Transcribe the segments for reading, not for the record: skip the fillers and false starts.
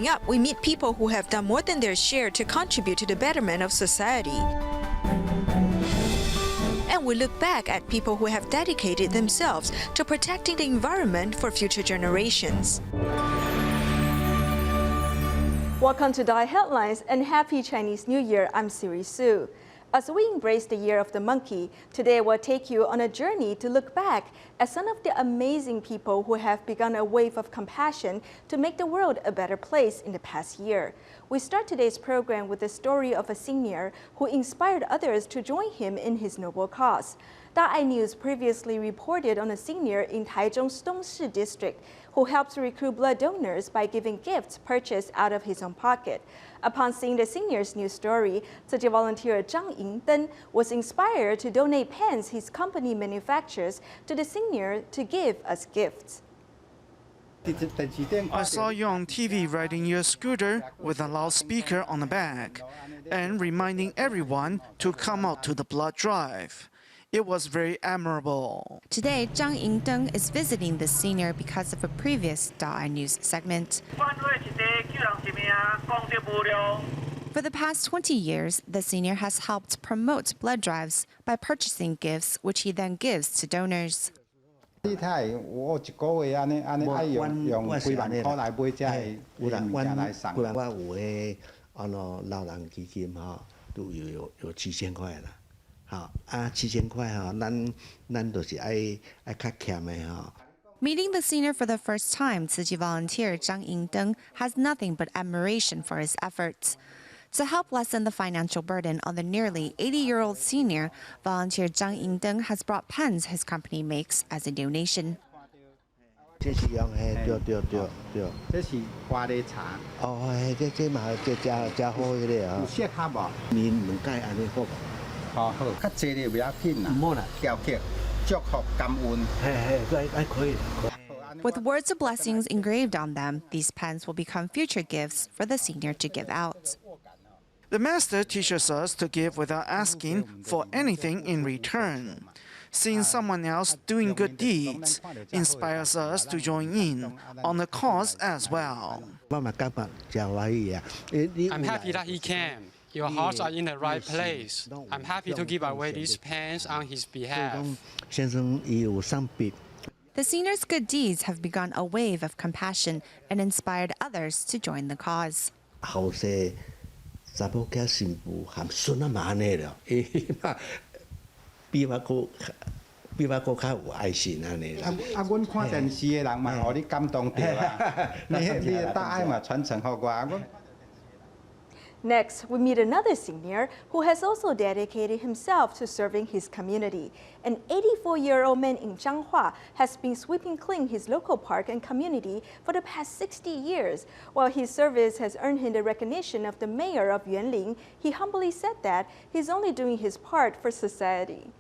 Coming up, we meet people who have done more than their share to contribute to the betterment of society. And we look back at people who have dedicated themselves to protecting the environment for future generations. Welcome to DaAi Headlines and Happy Chinese New Year. I'm Siri Su. As we embrace the Year of the Monkey, today I will take you on a journey to look back at some of the amazing people who have begun a wave of compassion to make the world a better place in the past year. We start today's program with the story of a senior who inspired others to join him in his noble cause. DaAi News previously reported on a senior in Taichung's Dongshi district who helps recruit blood donors by giving gifts purchased out of his own pocket. Upon seeing the senior's news story, Tzu volunteer Zhang Yingden was inspired to donate pens his company manufactures to the senior to give as gifts. I saw you on TV riding your scooter with a loudspeaker on the back and reminding everyone to come out to the blood drive. It was very admirable. Today, Zhang Yingdeng is visiting the senior because of a previous DaAi News segment. For the past 20 years, the senior has helped promote blood drives by purchasing gifts, which he then gives to donors. Meeting the senior for the first time, Tzu volunteer Zhang Yingdeng has nothing but admiration for his efforts. To help lessen the financial burden on the nearly 80-year-old senior, volunteer Zhang Yingdeng has brought pens his company makes as a donation. With words of blessings engraved on them, these pens will become future gifts for the senior to give out. The master teaches us to give without asking for anything in return. Seeing someone else doing good deeds inspires us to join in on the cause as well. I'm happy that he came. Your hearts are in the right place. I'm happy to give away these pens on his behalf. The senior's good deeds have begun a wave of compassion and inspired others to join the cause. Next, we meet another senior who has also dedicated himself to serving his community. An 84-year-old man in Zhanghua has been sweeping clean his local park and community for the past 60 years. While his service has earned him the recognition of the mayor of Yuanling, he humbly said that he's only doing his part for society.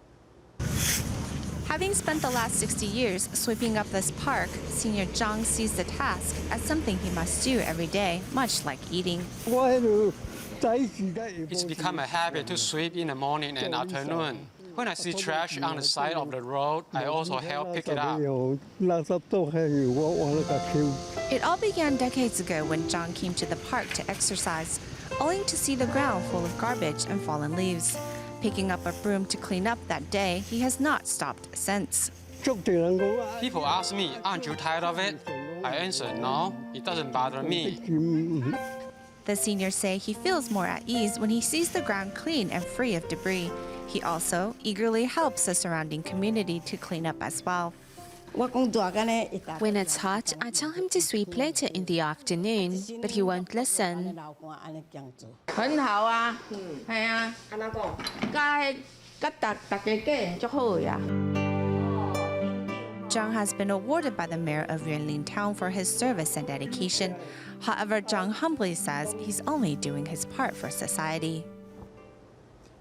Having spent the last 60 years sweeping up this park, Senior Zhang sees the task as something he must do every day, much like eating. It's become a habit to sweep in the morning and afternoon. When I see trash on the side of the road, I also help pick it up. It all began decades ago when Zhang came to the park to exercise, only to see the ground full of garbage and fallen leaves. Picking up a broom to clean up that day, he has not stopped since. People ask me, aren't you tired of it? I answer, no, it doesn't bother me. The seniors say he feels more at ease when he sees the ground clean and free of debris. He also eagerly helps the surrounding community to clean up as well. When it's hot, I tell him to sweep later in the afternoon, but he won't listen. Zhang has been awarded by the mayor of Yuanling town for his service and dedication. However, Zhang humbly says he's only doing his part for society.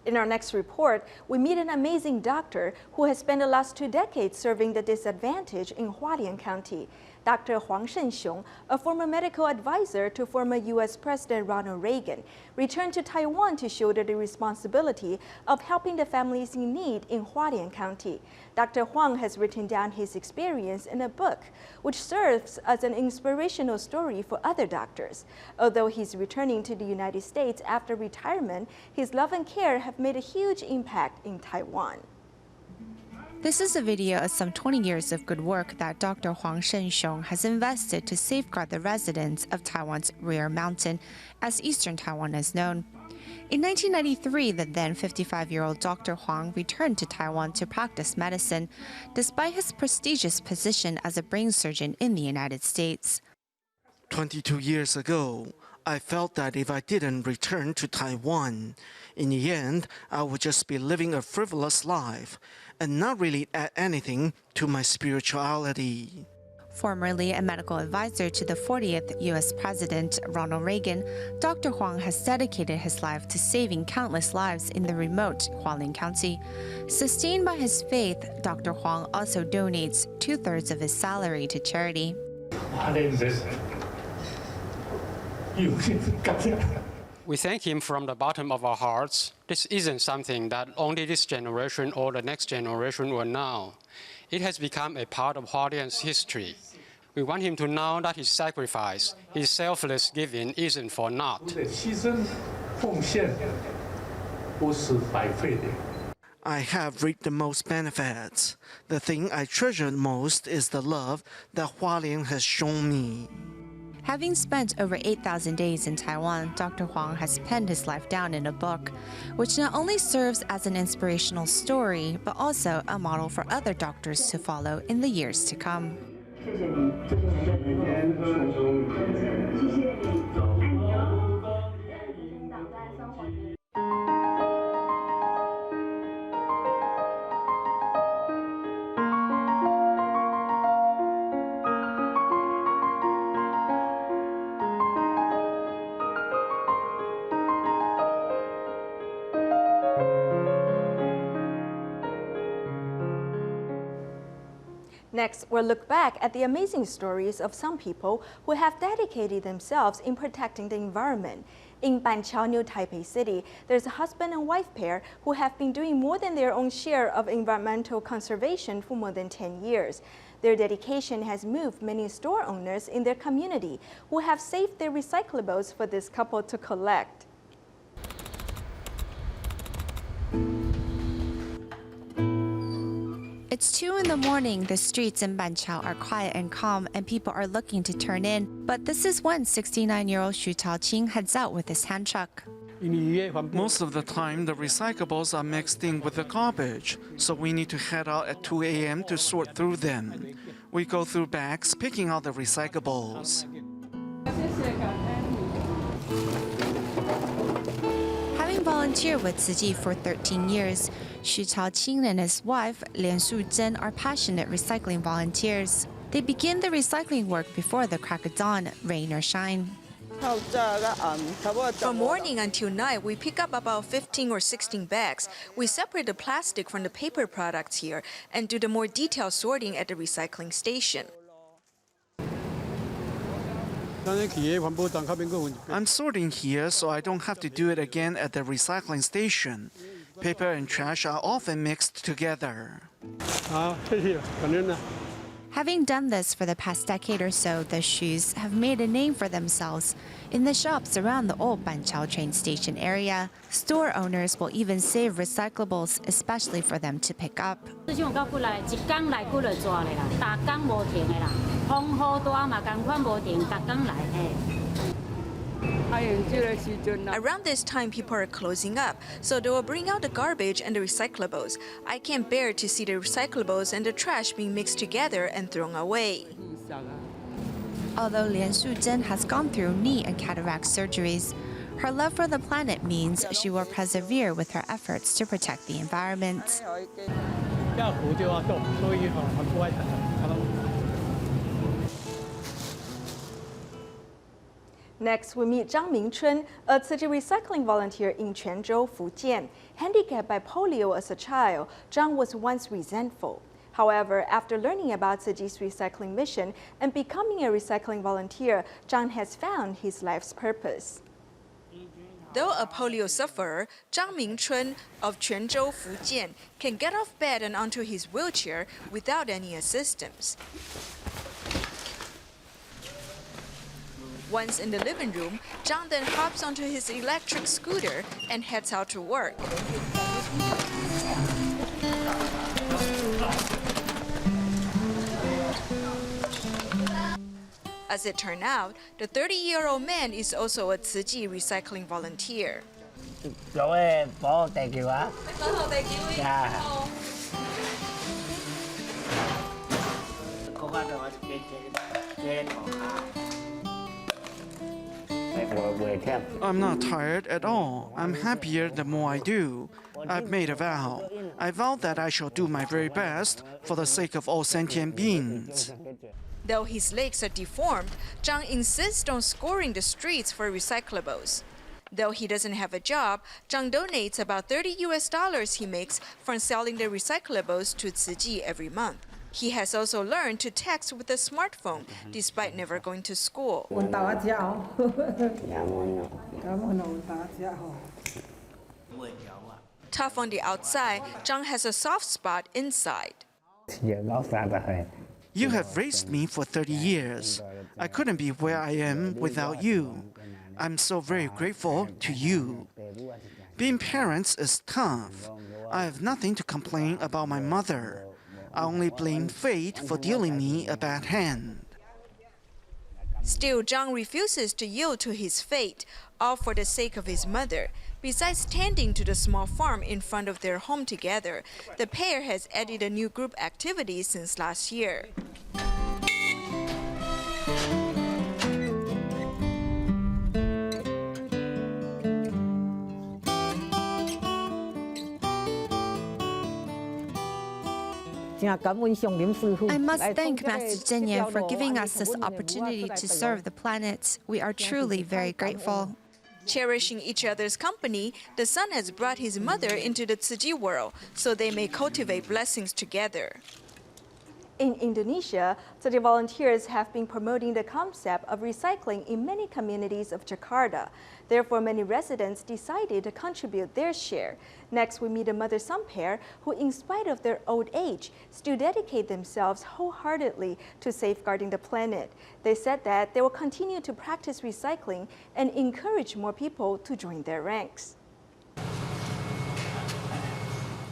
In our next report, we meet an amazing doctor who has spent the last 2 decades serving the disadvantaged in Hualien County. Dr. Huang Shengxiong, a former medical advisor to former U.S. President Ronald Reagan, returned to Taiwan to shoulder the responsibility of helping the families in need in Hualien County. Dr. Huang has written down his experience in a book, which serves as an inspirational story for other doctors. Although he's returning to the United States after retirement, his love and care have made a huge impact in Taiwan. This is a video of some 20 years of good work that Dr. Huang Shengxiong has invested to safeguard the residents of Taiwan's rear mountain, as Eastern Taiwan is known. In 1993, the then 55-year-old Dr. Huang returned to Taiwan to practice medicine, despite his prestigious position as a brain surgeon in the United States. 22 years ago, I felt that if I didn't return to Taiwan, in the end, I would just be living a frivolous life and not really add anything to my spirituality. Formerly a medical advisor to the 40th U.S. President Ronald Reagan, Dr. Huang has dedicated his life to saving countless lives in the remote Hualien County. Sustained by his faith, Dr. Huang also donates 2/3 of his salary to charity. We thank him from the bottom of our hearts. This isn't something that only this generation or the next generation will know. It has become a part of Hualien's history. We want him to know that his sacrifice, his selfless giving, isn't for naught. I have reaped the most benefits. The thing I treasure most is the love that Hualien has shown me. Having spent over 8,000 days in Taiwan, Dr. Huang has penned his life down in a book, which not only serves as an inspirational story, but also a model for other doctors to follow in the years to come. Next, we'll look back at the amazing stories of some people who have dedicated themselves in protecting the environment. In Banqiao, New Taipei City, there's a husband and wife pair who have been doing more than their own share of environmental conservation for more than 10 years. Their dedication has moved many store owners in their community who have saved their recyclables for this couple to collect. It's 2 in the morning. The streets in Banqiao are quiet and calm, and people are looking to turn in. But this is when 69-year-old Xu Chaoqing heads out with his hand truck. Most of the time, the recyclables are mixed in with the garbage, so we need to head out at 2 a.m. to sort through them. We go through bags, picking out the recyclables. Having volunteered with Tzu Ji for 13 years, Xu Chaoqing and his wife, Lian Shuzhen, are passionate recycling volunteers. They begin the recycling work before the crack of dawn, rain or shine. From morning until night, we pick up about 15 or 16 bags. We separate the plastic from the paper products here and do the more detailed sorting at the recycling station. I'm sorting here so I don't have to do it again at the recycling station. Paper and trash are often mixed together. Having done this for the past decade or so, the Xus have made a name for themselves. In the shops around the old Banqiao train station area, store owners will even save recyclables, especially for them to pick up. Around this time, people are closing up, so they will bring out the garbage and the recyclables. I can't bear to see the recyclables and the trash being mixed together and thrown away. Although Lian Shuzhen has gone through knee and cataract surgeries, her love for the planet means she will persevere with her efforts to protect the environment. Next, we meet Zhang Mingchun, a Tzu Ji recycling volunteer in Quanzhou, Fujian. Handicapped by polio as a child, Zhang was once resentful. However, after learning about Tzu Chi's recycling mission and becoming a recycling volunteer, Zhang has found his life's purpose. Though a polio sufferer, Zhang Mingchun of Quanzhou, Fujian, can get off bed and onto his wheelchair without any assistance. Once in the living room, Zhang then hops onto his electric scooter and heads out to work. As it turned out, the 30-year-old man is also a Tzu Chi recycling volunteer. I'm not tired at all. I'm happier the more I do. I've made a vow. I vowed that I shall do my very best for the sake of all sentient beings. Though his legs are deformed, Zhang insists on scouring the streets for recyclables. Though he doesn't have a job, Zhang donates about $30 he makes from selling the recyclables to Tzu Chi every month. He has also learned to text with a smartphone, despite never going to school. Tough on the outside, Zhang has a soft spot inside. You have raised me for 30 years. I couldn't be where I am without you. I'm so very grateful to you. Being parents is tough. I have nothing to complain about my mother. I only blame fate for dealing me a bad hand. Still, Zhang refuses to yield to his fate, all for the sake of his mother. Besides tending to the small farm in front of their home together, the pair has added a new group activity since last year. I must thank Master Zhenyan for giving us this opportunity to serve the planet. We are truly very grateful. Cherishing each other's company, the son has brought his mother into the Tzu Chi world so they may cultivate blessings together. In Indonesia, Tzu Chi volunteers have been promoting the concept of recycling in many communities of Jakarta. Therefore, many residents decided to contribute their share. Next, we meet a mother-son pair who, in spite of their old age, still dedicate themselves wholeheartedly to safeguarding the planet. They said that they will continue to practice recycling and encourage more people to join their ranks.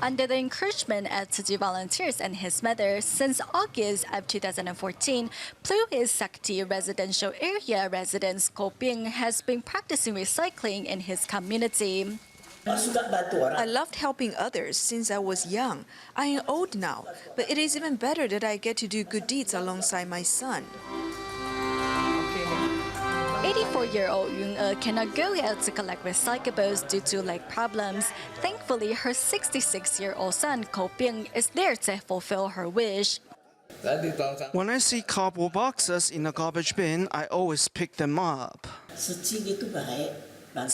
Under the encouragement of Tzu Chi volunteers and his mother, since August of 2014, Pluis Sakti residential area resident Ko Ping has been practicing recycling in his community. I loved helping others since I was young. I am old now, but it is even better that I get to do good deeds alongside my son. 84-year-old Yun cannot go out to collect recyclables due to leg problems. Thankfully, her 66-year-old son, Ko Ping, is there to fulfill her wish. When I see cardboard boxes in a garbage bin, I always pick them up. Tzu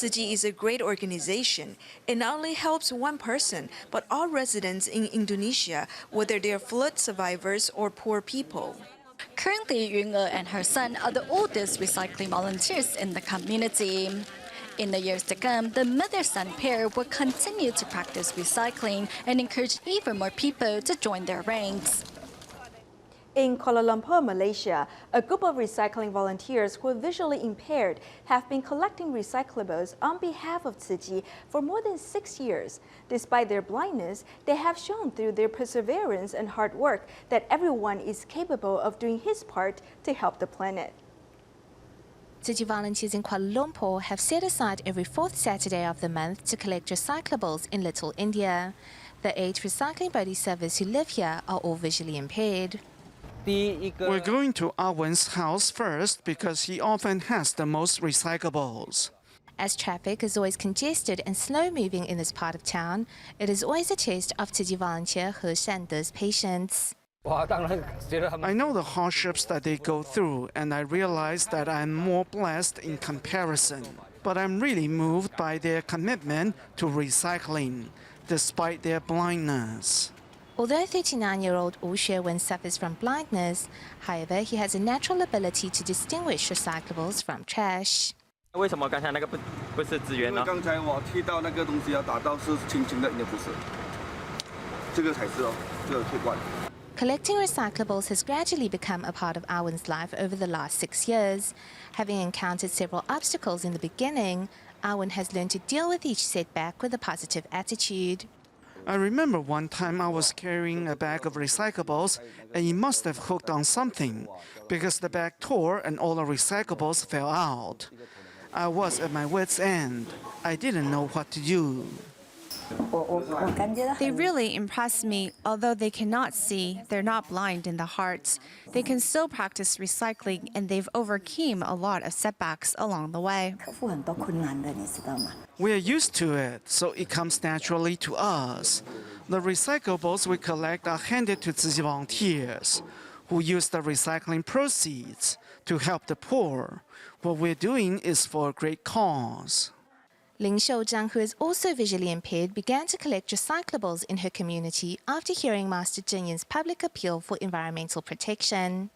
Chi is a great organization. It not only helps one person, but all residents in Indonesia, whether they are flood survivors or poor people. Currently, Yun and her son are the oldest recycling volunteers in the community. In the years to come, the mother-son pair will continue to practice recycling and encourage even more people to join their ranks. In Kuala Lumpur, Malaysia, a group of recycling volunteers who are visually impaired have been collecting recyclables on behalf of Tzu Chi for more than 6 years. Despite their blindness, they have shown through their perseverance and hard work that everyone is capable of doing his part to help the planet. Tzu Chi volunteers in Kuala Lumpur have set aside every fourth Saturday of the month to collect recyclables in Little India. The 8 recycling buddy servers who live here are all visually impaired. We're going to Arwen's house first because he often has the most recyclables. As traffic is always congested and slow-moving in this part of town, it is always a test of Tzu Chi volunteer He Shande's patience. I know the hardships that they go through, and I realize that I'm more blessed in comparison. But I'm really moved by their commitment to recycling, despite their blindness. Although 39-year-old Wu Xuewen suffers from blindness, however, he has a natural ability to distinguish recyclables from trash. 为什么刚才那个不是资源呢？刚才我踢到那个东西要打到是轻轻的，应该不是，这个才是哦，这个最怪。 Collecting recyclables has gradually become a part of Awen's life over the last 6 years. Having encountered several obstacles in the beginning, Awen has learned to deal with each setback with a positive attitude. I remember one time I was carrying a bag of recyclables and it must have hooked on something because the bag tore and all the recyclables fell out. I was at my wit's end. I didn't know what to do. They really impress me. Although they cannot see, they're not blind in the heart. They can still practice recycling and they've overcome a lot of setbacks along the way. We are used to it, so it comes naturally to us. The recyclables we collect are handed to Tzu Chi volunteers, who use the recycling proceeds to help the poor. What we're doing is for a great cause. Ling Xiuzhang, who is also visually impaired, began to collect recyclables in her community after hearing Master Zheng Yin's public appeal for environmental protection.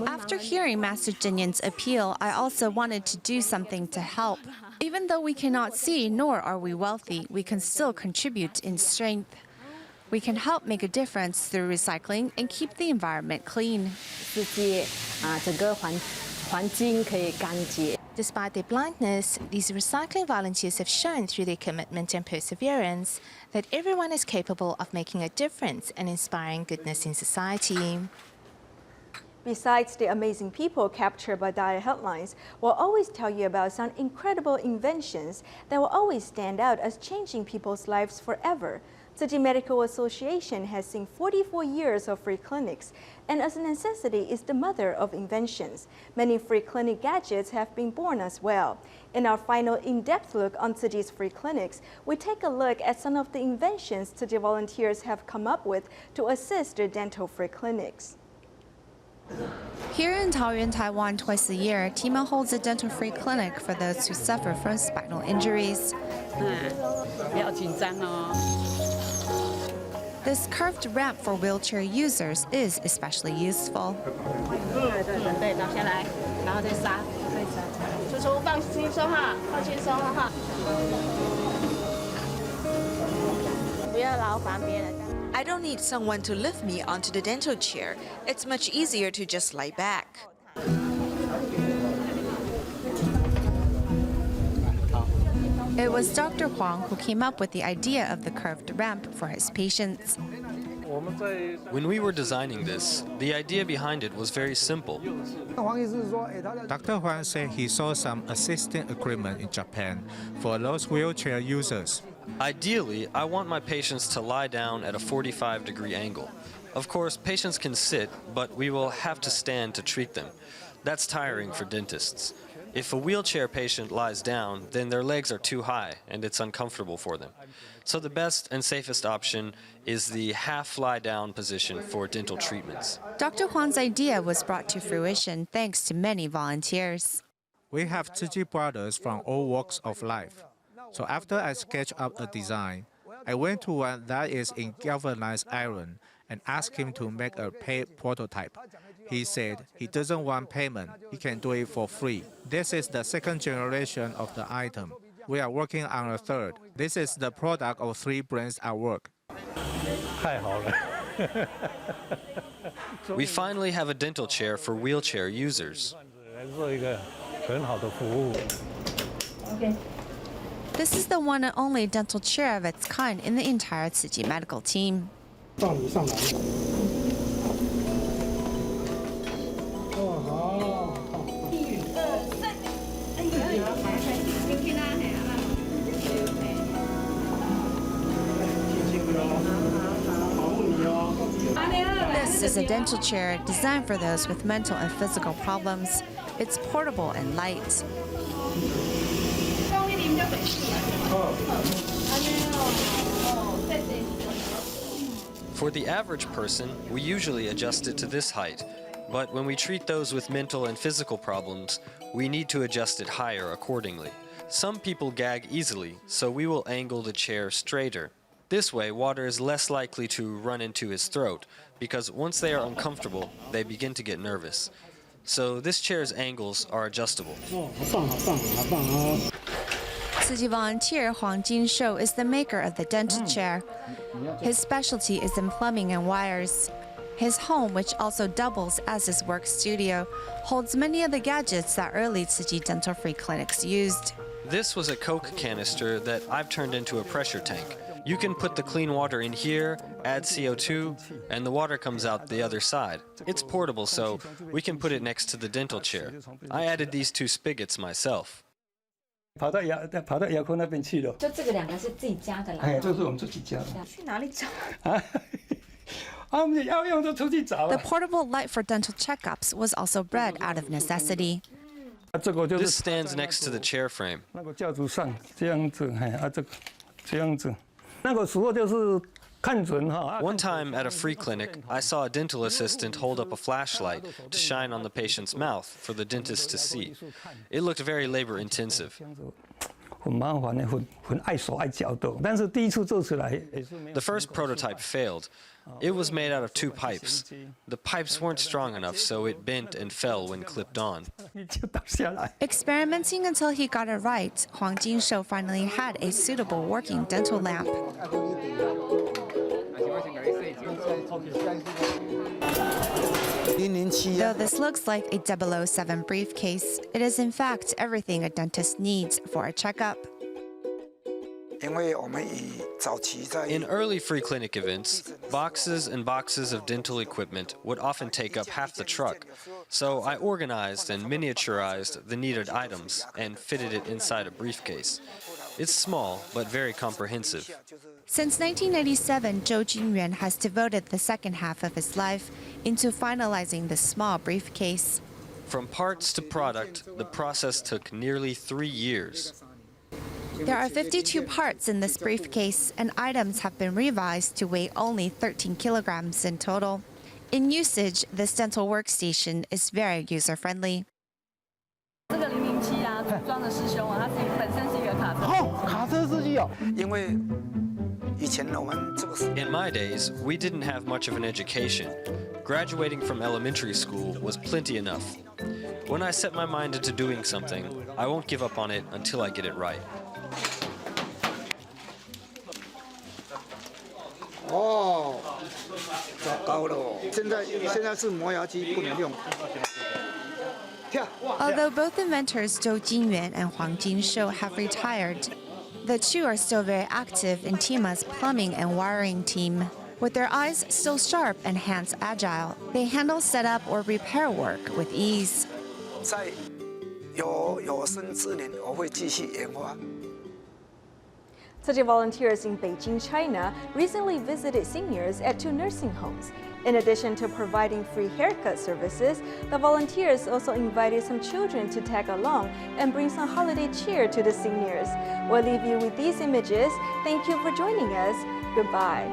After hearing Master Zheng Yin's appeal, I also wanted to do something to help. Even though we cannot see nor are we wealthy, we can still contribute in strength. We can help make a difference through recycling and keep the environment clean. Despite their blindness, these recycling volunteers have shown through their commitment and perseverance that everyone is capable of making a difference and inspiring goodness in society. Besides the amazing people captured by DaAi Headlines, we'll always tell you about some incredible inventions that will always stand out as changing people's lives forever. Tzu Chi Medical Association has seen 44 years of free clinics, and as a necessity is the mother of inventions. Many free clinic gadgets have been born as well. In our final in-depth look on Tzu Chi's free clinics, we take a look at some of the inventions Tzu Chi volunteers have come up with to assist their dental free clinics. Here in Taoyuan, Taiwan, twice a year, Tima holds a dental-free clinic for those who suffer from spinal injuries. This curved ramp for wheelchair users is especially useful. I don't need someone to lift me onto the dental chair. It's much easier to just lie back. It was Dr. Huang who came up with the idea of the curved ramp for his patients. When we were designing this, the idea behind it was very simple. Dr. Huang said he saw some assisting equipment in Japan for those wheelchair users. Ideally, I want my patients to lie down at a 45-degree angle. Of course, patients can sit, but we will have to stand to treat them. That's tiring for dentists. If a wheelchair patient lies down, then their legs are too high and it's uncomfortable for them. So the best and safest option is the half lie-down position for dental treatments. Dr. Huang's idea was brought to fruition thanks to many volunteers. We have Tzu Chi brothers from all walks of life. So after I sketched up a design, I went to one that is in galvanized iron and asked him to make a paid prototype. He said he doesn't want payment, he can do it for free. This is the second generation of the item. We are working on a third. This is the product of 3 brains at work. We finally have a dental chair for wheelchair users. This is the one and only dental chair of its kind in the entire Tzu Chi medical team. This is a dental chair designed for those with mental and physical problems. It's portable and light. For the average person, we usually adjust it to this height. But when we treat those with mental and physical problems, we need to adjust it higher accordingly. Some people gag easily, so we will angle the chair straighter. This way, water is less likely to run into his throat, because once they are uncomfortable, they begin to get nervous. So this chair's angles are adjustable. Tzu Chi volunteer Huang Jinshou is the maker of the dental chair. His specialty is in plumbing and wires. His home, which also doubles as his work studio, holds many of the gadgets that early Tzu Chi dental-free clinics used. This was a Coke canister that I've turned into a pressure tank. You can put the clean water in here, add CO2, and the water comes out the other side. It's portable, so we can put it next to the dental chair. I added these 2 spigots myself. 跑到牙科那边去了。就这个2个是自己家的啦。哎，这是我们自己家的。去哪里找？我们要用就出去找。The portable light for dental checkups was also bred out of necessity. This stands next to the chair frame. 那个架子上这样子，这样子。那个时候就是看准哈。One time at a free clinic, I saw a dental assistant hold up a flashlight to shine on the patient's mouth for the dentist to see. It looked very labor-intensive. 很麻烦的，很碍手碍脚的。但是第一次做出来也是没有。 The first prototype failed. It was made out of 2 pipes. The pipes weren't strong enough, so it bent and fell when clipped on. 就倒下来。 Experimenting until he got it right, Huang Jinshou finally had a suitable working dental lamp. Though this looks like a 007 briefcase, it is in fact everything a dentist needs for a checkup. In early free clinic events, boxes and boxes of dental equipment would often take up half the truck. So I organized and miniaturized the needed items and fitted it inside a briefcase. It's small, but very comprehensive. Since 1997, Zhou Jinyuan has devoted the second half of his life into finalizing this small briefcase. From parts to product, the process took nearly 3 years. There are 52 parts in this briefcase, and items have been revised to weigh only 13 kilograms in total. In usage, this dental workstation is very user-friendly. In my days, we didn't have much of an education. Graduating from elementary school was plenty enough. When I set my mind into doing something, I won't give up on it until I get it right. Although both inventors Zhou Jinyuan and Huang Jinshou have retired, the 2 are still very active in Tima's plumbing and wiring team. With their eyes still sharp and hands agile, they handle setup or repair work with ease. Tzu Chi volunteers in Beijing, China, recently visited seniors at 2 nursing homes. In addition to providing free haircut services, the volunteers also invited some children to tag along and bring some holiday cheer to the seniors. We'll leave you with these images. Thank you for joining us. Goodbye.